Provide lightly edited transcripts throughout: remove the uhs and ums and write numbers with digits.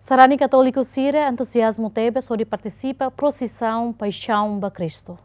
Sarani católico Sira entusiasmo tebes onde participa procissão Paixão ba Cristo.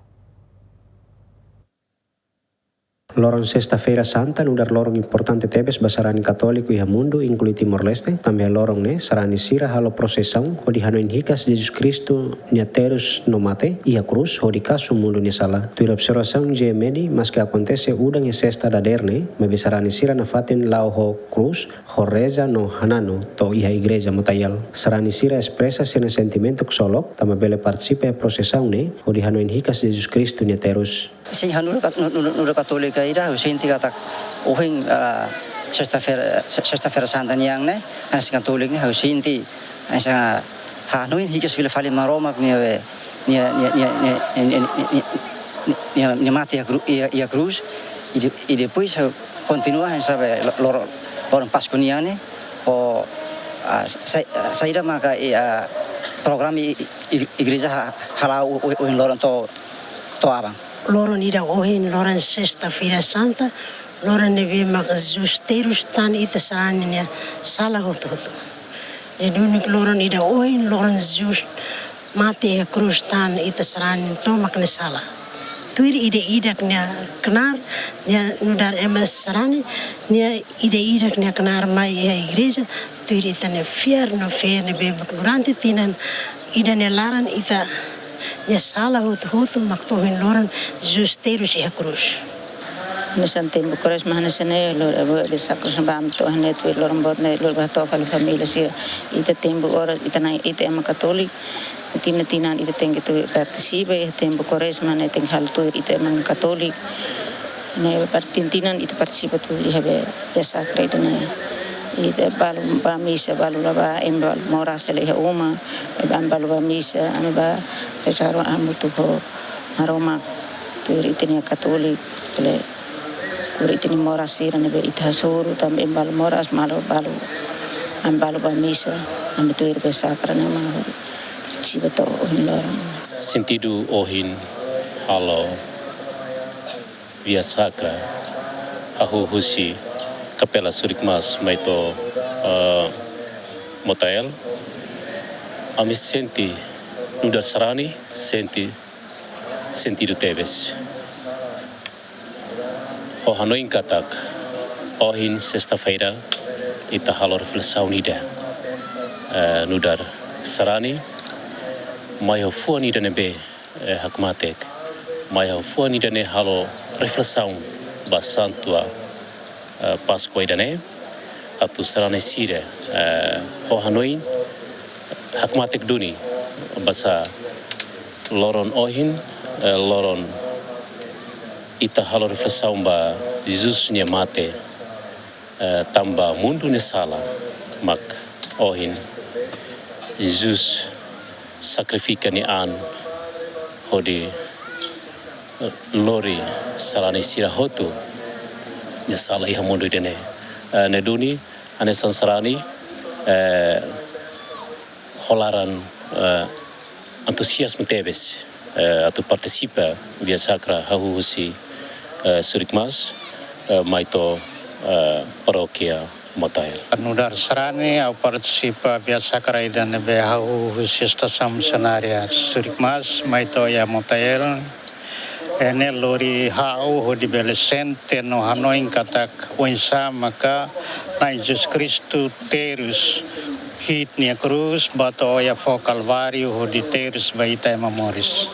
Lorong Sexta-feira Santa nudar lorong importante tebes basarani católico iha mundo inclui Timor-Leste também lorong ne sarani sira halo processão hodi hanoin hikas Jesus Cristo nia terus no mate iha cruz hodi kasu mundo nia sala tu observação gemeni mas que acontece udang e sexta daderne me sarani sira na fatin lao ho cruz ho reza no hanano to iha igreja motayal sarani sira expressa sina sentimento ksolok tama bele participa e processão ne hodi hanoin hikas Jesus Cristo nia terus Sim, no católica ira, o senti kata ohing sexta-feira santa niang ne, anas católic ne, o senti anas hanuin hikas vila fali maromak ni mati a cruz e depois continua sabe lorong Pascual ne o saída maka program igreja halau o lorong to abang Lorong ida ohin, lorong Sexta-feira Santa, lorong nebe mak justeiros tan ita saraninya salah hoto. Jadi unik lorong ida ohin, lorong just mati cruz tan ita saranin to makne salah. Tuir ide nya kenar nya nudar emas sarani nya ide nya kenar mai igreja tuir ita ne fiar nebe mak durante tinan ida ne laran ita nya salah hoto maktohin loran justeiros e a cruz. Nisan tempo cruz mahasane lo de sacros bam to hanet we loran bot ne lo bato fal família si ite tempo ora itana ite ama católico tinan ite tem que participa e tempo cruz mane tem hal to ite ama católico ne partinan ite participa to have de sacra itana ite balu ba misa balu ba embal mora sele uma balu ba misa ame ba pesaro amu tu ho aroma tu itenia católico le iteni mora sira ne be itasoro tambe embal moras malo balu ambalo ba misa ame tu ir sacra ne ma cibato ohin sentido ohin halo via sacra ahu husi Capela Surikmas maito motael ami senti nuda sarani sentido tebes o hanoin katak ohin sexta-feira ita halo reflexão ida nudar sarani mai ho fuani ida nebe hakmatek mai ho fuani ida ne halo reflexão basantua Pascua idane atu sarane sire ho hanoin hakmatek duni basa loron ohin loron ita halo reflexão ba Jesus nya mate tamba mundo ne sala mak ohin Jesus sacrifica ni an hodi lori sarane sira hotu nya sala iha mundo dene neduni ane sansarani holaran antusiasme tebes atu participa via sacra hahusi surikmas maito parokia motael nudar sarani au participa via sacra idane be hahusi stasam senaria surikmas maito ya motael ene lori hau ho di belesente no hanoin katak wensa maka na Jesus Cristo terus hit nia cruz bato ya fo calvario ho di terus baita memoris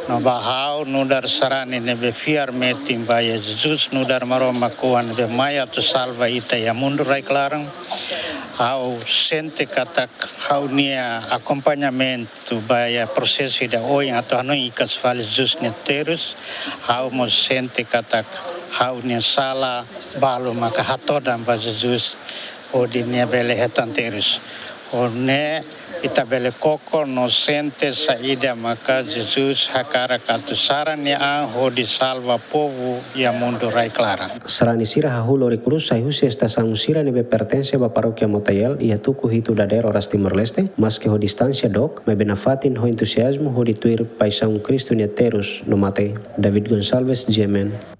no bahau nudar sarani ne be fiar metim ba Jesus nudar maroma kuan be maya tu salva ita ya mundo rai clarang hau sente katak hau nia acompanhamento vai processo da oi atau anu ikas fale Jesus nia terus hau mo sente katak hau nia sala balu maka hatodan ba Jesus o di nia bele hetan terus o ne ita bele koko no sente saída maka Jesus hakara katusaran nia ho di salva povo ya mundo rai clara sarani sira hahulo ri cruz sai husi esta sira nebe pertence ba parokia Motayel ia tuku hitu dader oras Timor-Leste mas que ho distancia dok me benafatin ho entusiasmo ho dituir paisão Cristo nia terus no mate David Gonçalves Jemen